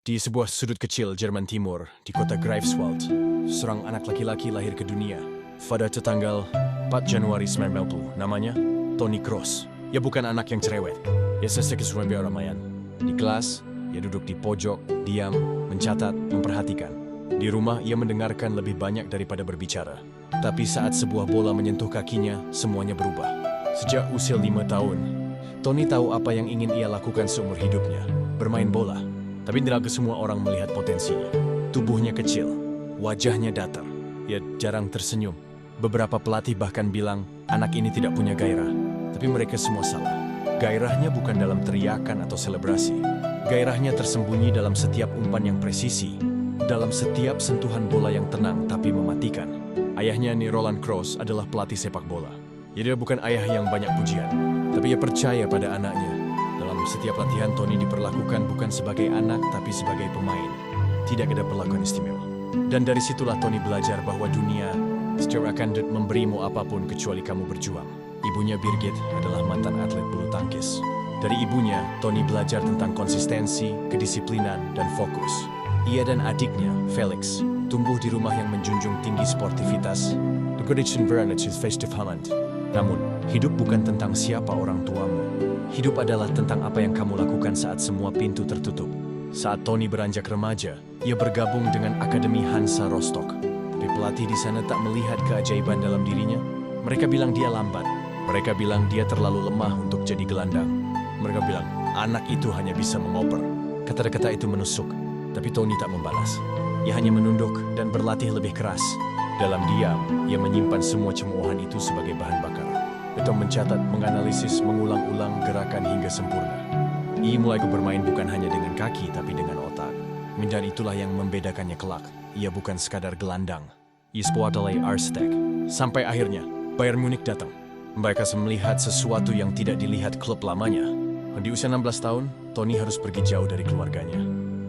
Di sebuah sudut kecil Jerman Timur, di kota Greifswald, seorang anak laki-laki lahir ke dunia pada tanggal 4 Januari 1990. Namanya Toni Kroos. Ia bukan anak yang cerewet. Ia sesuai ramaian. Di kelas, ia duduk di pojok, diam, mencatat, memperhatikan. Di rumah, ia mendengarkan lebih banyak daripada berbicara. Tapi saat sebuah bola menyentuh kakinya, semuanya berubah. Sejak usia 5 tahun, Toni tahu apa yang ingin ia lakukan seumur hidupnya, bermain bola. Tapi tidak semua orang melihat potensinya. Tubuhnya kecil, wajahnya datar. Ia jarang tersenyum. Beberapa pelatih bahkan bilang anak ini tidak punya gairah. Tapi mereka semua salah. Gairahnya bukan dalam teriakan atau selebrasi. Gairahnya tersembunyi dalam setiap umpan yang presisi, dalam setiap sentuhan bola yang tenang tapi mematikan. Ayahnya Roland Kroos adalah pelatih sepak bola. Dia bukan ayah yang banyak pujian, tapi ia percaya pada anaknya. Dalam setiap latihan, Toni diperlakukan bukan sebagai anak, tapi sebagai pemain. Tidak ada perlakuan istimewa. Dan dari situlah Toni belajar bahwa dunia secara akan memberimu apapun kecuali kamu berjuang. Ibunya Birgit adalah mantan atlet bulu tangkis. Dari ibunya, Toni belajar tentang konsistensi, kedisiplinan, dan fokus. Ia dan adiknya, Felix, tumbuh di rumah yang menjunjung tinggi sportivitas. Namun, hidup bukan tentang siapa orang tuamu. Hidup adalah tentang apa yang kamu lakukan saat semua pintu tertutup. Saat Toni beranjak remaja, ia bergabung dengan Akademi Hansa Rostock. Tapi pelatih di sana tak melihat keajaiban dalam dirinya. Mereka bilang dia lambat. Mereka bilang dia terlalu lemah untuk jadi gelandang. Mereka bilang, anak itu hanya bisa mengoper. Kata-kata itu menusuk, tapi Toni tak membalas. Ia hanya menunduk dan berlatih lebih keras. Dalam diam, ia menyimpan semua cemoohan itu sebagai bahan bakar. Itu mencatat, menganalisis, mengulang-ulang gerakan hingga sempurna. Ia mulai bermain bukan hanya dengan kaki, tapi dengan otak. Dan itulah yang membedakannya kelak. Ia bukan sekadar gelandang. Ia adalah arsitek. Sampai akhirnya, Bayern Munich datang. Mereka melihat sesuatu yang tidak dilihat klub lamanya. Di usia 16 tahun, Toni harus pergi jauh dari keluarganya.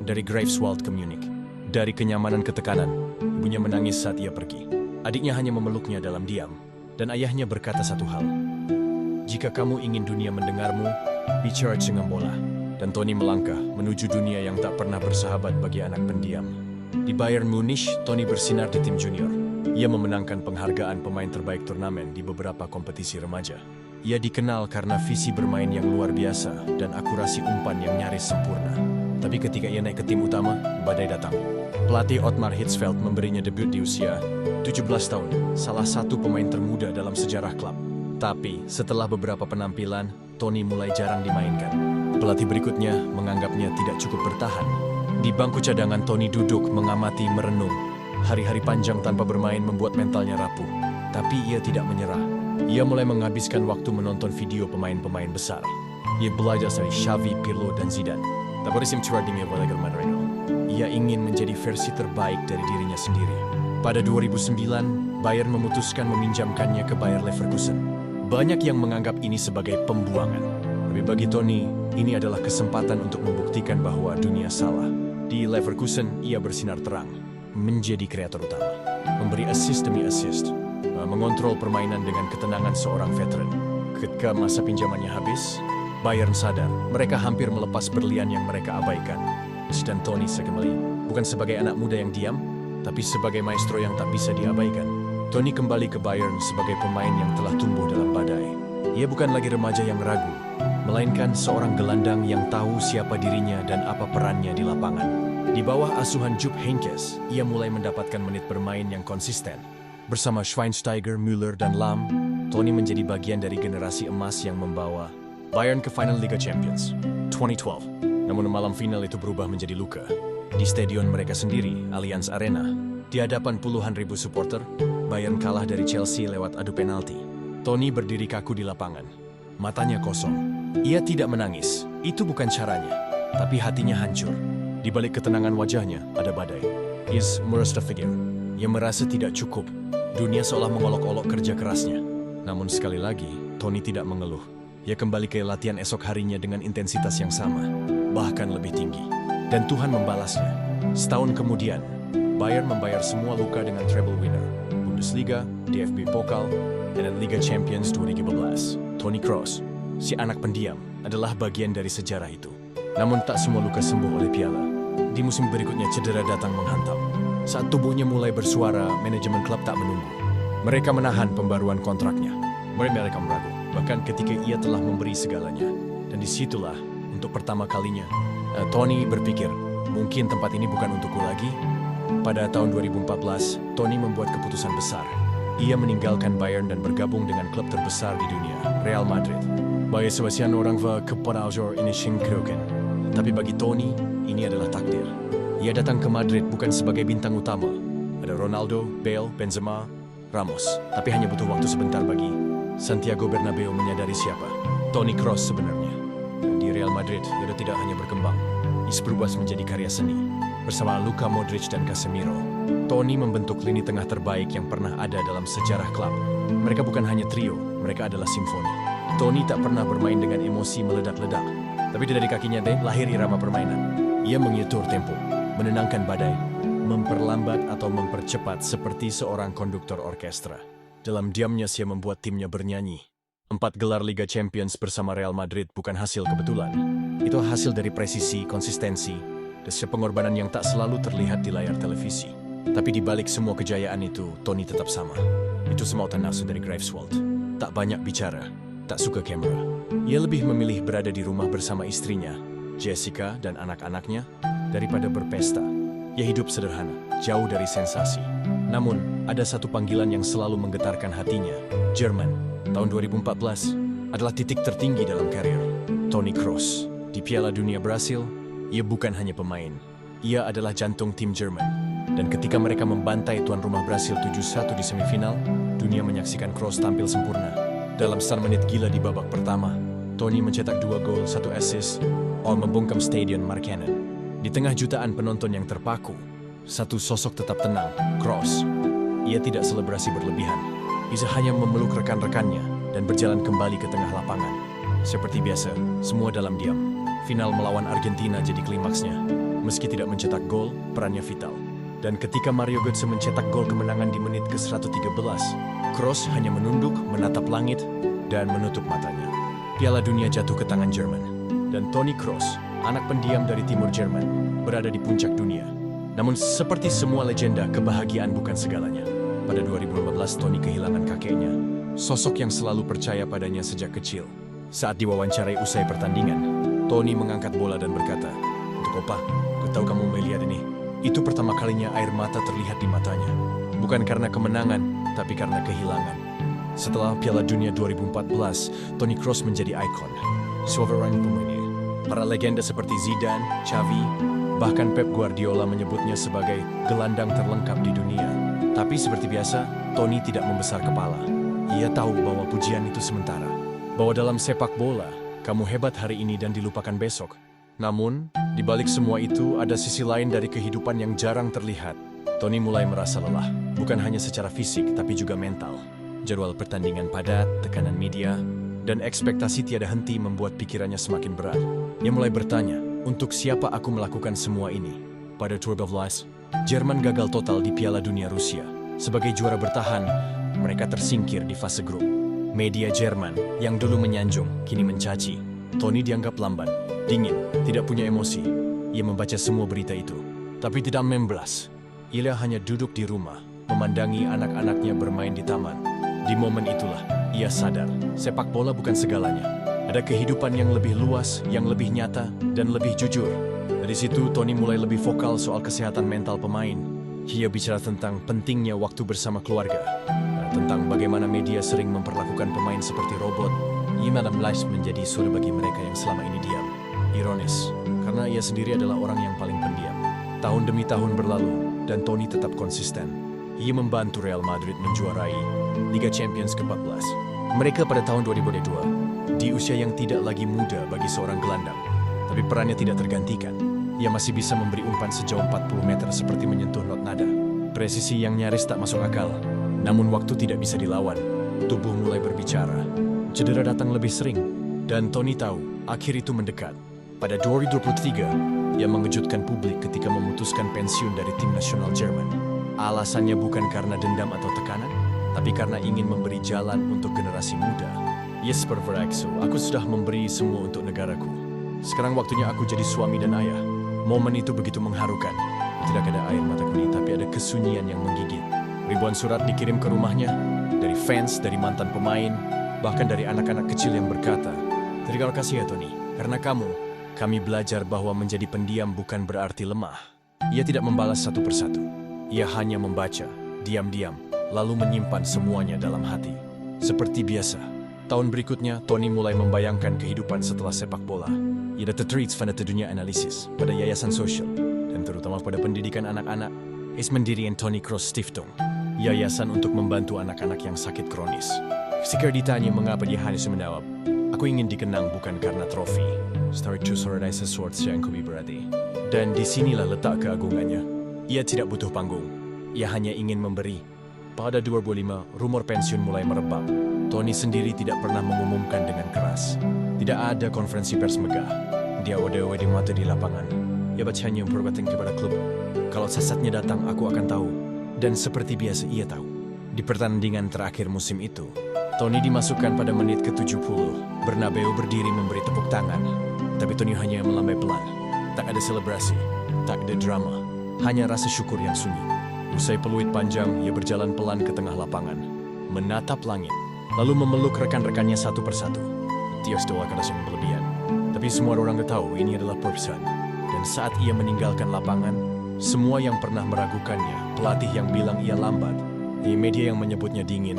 Dari Greifswald ke Munich. Dari kenyamanan ke tekanan, ibunya menangis saat ia pergi. Adiknya hanya memeluknya dalam diam. Dan ayahnya berkata satu hal. Jika kamu ingin dunia mendengarmu, bicara dengan bola. Dan Toni melangkah menuju dunia yang tak pernah bersahabat bagi anak pendiam. Di Bayern Munich, Toni bersinar di tim junior. Ia memenangkan penghargaan pemain terbaik turnamen di beberapa kompetisi remaja. Ia dikenal karena visi bermain yang luar biasa dan akurasi umpan yang nyaris sempurna. Tapi ketika ia naik ke tim utama, badai datang. Pelatih Ottmar Hitzfeld memberinya debut di usia 17 tahun, salah satu pemain termuda dalam sejarah klub. Tapi setelah beberapa penampilan, Toni mulai jarang dimainkan. Pelatih berikutnya menganggapnya tidak cukup bertahan. Di bangku cadangan, Toni duduk mengamati merenung. Hari-hari panjang tanpa bermain membuat mentalnya rapuh. Tapi ia tidak menyerah. Ia mulai menghabiskan waktu menonton video pemain-pemain besar. Ia belajar dari Xavi, Pirlo, dan Zidane. Ia ingin menjadi versi terbaik dari dirinya sendiri. Pada 2009, Bayern memutuskan meminjamkannya ke Bayer Leverkusen. Banyak yang menganggap ini sebagai pembuangan. Tapi bagi Toni, ini adalah kesempatan untuk membuktikan bahwa dunia salah. Di Leverkusen, ia bersinar terang, menjadi kreator utama, memberi assist demi assist, mengontrol permainan dengan ketenangan seorang veteran. Ketika masa pinjamannya habis, Bayern sadar mereka hampir melepas berlian yang mereka abaikan. Dan Toni kembali, bukan sebagai anak muda yang diam, tapi sebagai maestro yang tak bisa diabaikan. Toni kembali ke Bayern sebagai pemain yang telah tumbuh dalam badai. Ia bukan lagi remaja yang ragu, melainkan seorang gelandang yang tahu siapa dirinya dan apa perannya di lapangan. Di bawah asuhan Jupp Heynckes, ia mulai mendapatkan menit bermain yang konsisten. Bersama Schweinsteiger, Müller, dan Lahm, Toni menjadi bagian dari generasi emas yang membawa Bayern ke final Liga Champions 2012. Namun malam final itu berubah menjadi luka. Di stadion mereka sendiri, Allianz Arena, di hadapan puluhan ribu supporter, Bayern kalah dari Chelsea lewat adu penalti. Toni berdiri kaku di lapangan. Matanya kosong. Ia tidak menangis. Itu bukan caranya. Tapi hatinya hancur. Di balik ketenangan wajahnya, ada badai. Is Murstafigir. Ia merasa tidak cukup. Dunia seolah mengolok-olok kerja kerasnya. Namun sekali lagi, Toni tidak mengeluh. Ia kembali ke latihan esok harinya dengan intensitas yang sama, bahkan lebih tinggi. Dan Tuhan membalasnya. Setahun kemudian, Bayern membayar semua luka dengan treble winner, Bundesliga, DFB Pokal, dan Liga Champions 2015. Toni Kroos, si anak pendiam, adalah bagian dari sejarah itu. Namun tak semua luka sembuh oleh piala. di musim berikutnya cedera datang menghantam. Saat tubuhnya mulai bersuara, manajemen klub tak menunggu. Mereka menahan pembaruan kontraknya. Mereka meragu, bahkan ketika ia telah memberi segalanya. Dan disitulah, untuk pertama kalinya, Tony berpikir, mungkin tempat ini bukan untukku lagi. Pada tahun 2014, Tony membuat keputusan besar. Ia meninggalkan Bayern dan bergabung dengan klub terbesar di dunia, Real Madrid. Bagi sebagian orang kepada ini Shinkroken. Tapi bagi Tony, ini adalah takdir. Ia datang ke Madrid bukan sebagai bintang utama. Ada Ronaldo, Bale, Benzema, Ramos. Tapi hanya butuh waktu sebentar bagi Santiago Bernabeu menyadari siapa Toni Kroos sebenarnya. Di Real Madrid, ia tidak hanya berkembang. Ia berubah menjadi karya seni. Bersama Luka Modric dan Casemiro, Toni membentuk lini tengah terbaik yang pernah ada dalam sejarah klub. Mereka bukan hanya trio, mereka adalah simfoni. Toni tak pernah bermain dengan emosi meledak-ledak. Tapi dari kakinya lahir irama permainan. Ia mengatur tempo, menenangkan badai, memperlambat atau mempercepat seperti seorang konduktor orkestra. Dalam diamnya ia membuat timnya bernyanyi. 4 gelar Liga Champions bersama Real Madrid bukan hasil kebetulan. Itu hasil dari presisi, konsistensi, dan pengorbanan yang tak selalu terlihat di layar televisi. Tapi di balik semua kejayaan itu, Toni tetap sama. Itu semautan nafsu dari Greifswald. Tak banyak bicara, tak suka kamera. Ia lebih memilih berada di rumah bersama istrinya, Jessica dan anak-anaknya, daripada berpesta. Ia hidup sederhana, jauh dari sensasi. Namun, ada satu panggilan yang selalu menggetarkan hatinya, Jerman. Tahun 2014 adalah titik tertinggi dalam karir Toni Kroos. Di Piala Dunia Brasil, ia bukan hanya pemain. Ia adalah jantung tim Jerman. Dan ketika mereka membantai tuan rumah Brasil 7-1 di semifinal, dunia menyaksikan Kroos tampil sempurna. Dalam 1 menit gila di babak pertama, Toni mencetak 2 gol, 1 assist, membungkam Stadion Markkanen. Di tengah jutaan penonton yang terpaku, satu sosok tetap tenang, Kroos. Ia tidak selebrasi berlebihan. Ia hanya memeluk rekan-rekannya dan berjalan kembali ke tengah lapangan. Seperti biasa, semua dalam diam. Final melawan Argentina jadi klimaksnya. Meski tidak mencetak gol, perannya vital. Dan ketika Mario Götze mencetak gol kemenangan di menit ke-113, Kroos hanya menunduk, menatap langit, dan menutup matanya. Piala Dunia jatuh ke tangan Jerman. Dan Toni Kroos, anak pendiam dari timur Jerman, berada di puncak dunia. Namun seperti semua legenda, kebahagiaan bukan segalanya. Pada 2015, Toni kehilangan kakeknya, sosok yang selalu percaya padanya sejak kecil. Saat diwawancarai usai pertandingan, Toni mengangkat bola dan berkata, "Untuk Opa, ku tahu kamu melihat ini." Itu pertama kalinya air mata terlihat di matanya. Bukan karena kemenangan, tapi karena kehilangan. Setelah Piala Dunia 2014, Toni Kroos menjadi ikon. Sovereign pemainnya. Para legenda seperti Zidane, Xavi, bahkan Pep Guardiola menyebutnya sebagai gelandang terlengkap di dunia. Tapi seperti biasa, Toni tidak membesar kepala. Ia tahu bahwa pujian itu sementara. Bahwa dalam sepak bola, kamu hebat hari ini dan dilupakan besok. Namun, di balik semua itu ada sisi lain dari kehidupan yang jarang terlihat. Toni mulai merasa lelah, bukan hanya secara fisik tapi juga mental. Jadwal pertandingan padat, tekanan media, dan ekspektasi tiada henti membuat pikirannya semakin berat. Ia mulai bertanya, untuk siapa aku melakukan semua ini? Pada 2012, Jerman gagal total di Piala Dunia Rusia. Sebagai juara bertahan, mereka tersingkir di fase grup. Media Jerman yang dulu menyanjung, kini mencaci. Toni dianggap lamban, dingin, tidak punya emosi. Ia membaca semua berita itu, tapi tidak memblas. Ia hanya duduk di rumah, memandangi anak-anaknya bermain di taman. Di momen itulah, ia sadar, sepak bola bukan segalanya. Ada kehidupan yang lebih luas, yang lebih nyata, dan lebih jujur. Dari situ, Toni mulai lebih vokal soal kesehatan mental pemain. Ia bicara tentang pentingnya waktu bersama keluarga, tentang bagaimana media sering memperlakukan pemain seperti robot. Ia melamlas menjadi suri bagi mereka yang selama ini diam. Ironis, karena ia sendiri adalah orang yang paling pendiam. Tahun demi tahun berlalu, dan Toni tetap konsisten. Ia membantu Real Madrid menjuarai Liga Champions ke-14. Mereka pada tahun 2002, di usia yang tidak lagi muda bagi seorang gelandang. Tapi perannya tidak tergantikan. Ia masih bisa memberi umpan sejauh 40 meter seperti menyentuh not nada. Presisi yang nyaris tak masuk akal. Namun waktu tidak bisa dilawan. Tubuh mulai berbicara. Cedera datang lebih sering. Dan Toni tahu, akhir itu mendekat. Pada 2023, ia mengejutkan publik ketika memutuskan pensiun dari tim nasional Jerman. Alasannya bukan karena dendam atau tekanan, tapi karena ingin memberi jalan untuk generasi muda. Yes, perfecto. Aku sudah memberi semua untuk negaraku. Sekarang waktunya aku jadi suami dan ayah. Momen itu begitu mengharukan. Tidak ada air mata kuning, tapi ada kesunyian yang menggigit. Ribuan surat dikirim ke rumahnya, dari fans, dari mantan pemain, bahkan dari anak-anak kecil yang berkata, "Terima kasih ya Tony, karena kamu, kami belajar bahwa menjadi pendiam bukan berarti lemah." Ia tidak membalas satu persatu. Ia hanya membaca, diam-diam, lalu menyimpan semuanya dalam hati. Seperti biasa, tahun berikutnya Tony mulai membayangkan kehidupan setelah sepak bola. Ia tertarik pada dunia analisis, pada yayasan sosial, dan terutama pada pendidikan anak-anak. Ia mendirikan Tony Cross Stiftung, yayasan untuk membantu anak-anak yang sakit kronis. Ketika ditanya mengapa dia hanya menjawab, "Aku ingin dikenang bukan karena trofi. Story to sorai sesuatu yang lebih berarti." Dan disinilah letak keagungannya. Ia tidak butuh panggung. Ia hanya ingin memberi. Pada 2005, rumor pensiun mulai merebak. Tony sendiri tidak pernah mengumumkan dengan keras. Tidak ada konferensi pers megah. Dia odewe di mata di lapangan. Ia hanya memperbatin kepada klub. Kalau sasatnya datang, aku akan tahu. Dan seperti biasa ia tahu. Di pertandingan terakhir musim itu, Tony dimasukkan pada menit ke-70. Bernabeu berdiri memberi tepuk tangan. Tapi Tony hanya melambai pelan. Tak ada selebrasi, tak ada drama. Hanya rasa syukur yang sunyi. Usai peluit panjang, ia berjalan pelan ke tengah lapangan. Menatap langit. Lalu memeluk rekan-rekannya satu persatu. Tios doa kata yang berlebihan. Tapi semua orang tahu ini adalah perusahaan. Dan saat ia meninggalkan lapangan, semua yang pernah meragukannya, pelatih yang bilang ia lambat, media yang menyebutnya dingin,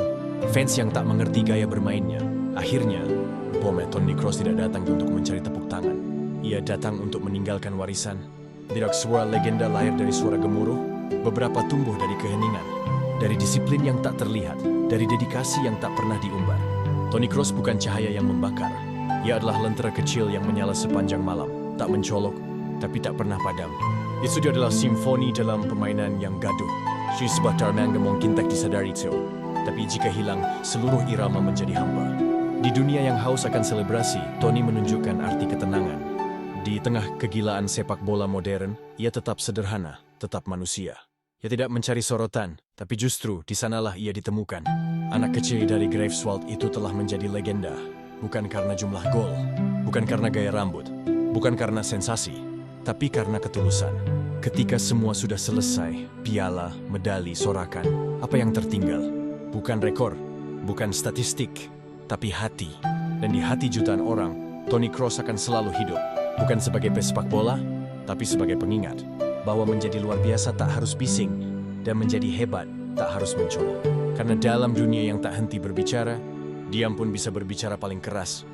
fans yang tak mengerti gaya bermainnya, akhirnya, Tony Kroos tidak datang untuk mencari tepuk tangan. Ia datang untuk meninggalkan warisan. Tidak sebuah legenda lahir dari suara gemuruh, beberapa tumbuh dari keheningan, dari disiplin yang tak terlihat, dari dedikasi yang tak pernah diumbar. Tony Kroos bukan cahaya yang membakar. Ia adalah lentera kecil yang menyala sepanjang malam, tak mencolok, tapi tak pernah padam. Itu adalah simfoni dalam permainan yang gaduh. Sebuah tarmang mungkin tak disadari itu, tapi jika hilang, seluruh irama menjadi hamba. Di dunia yang haus akan selebrasi, Tony menunjukkan arti ketenangan. Di tengah kegilaan sepak bola modern, ia tetap sederhana, tetap manusia. Ia tidak mencari sorotan, tapi justru di sanalah ia ditemukan. Anak kecil dari Greifswald itu telah menjadi legenda, bukan karena jumlah gol, bukan karena gaya rambut, bukan karena sensasi, tapi karena ketulusan. Ketika semua sudah selesai, piala, medali, sorakan, apa yang tertinggal? Bukan rekor, bukan statistik, tapi hati. Dan di hati jutaan orang, Tony Kroos akan selalu hidup. Bukan sebagai pesepak bola, tapi sebagai pengingat bahwa menjadi luar biasa tak harus bising dan menjadi hebat tak harus mencolok. Karena dalam dunia yang tak henti berbicara, diam pun bisa berbicara paling keras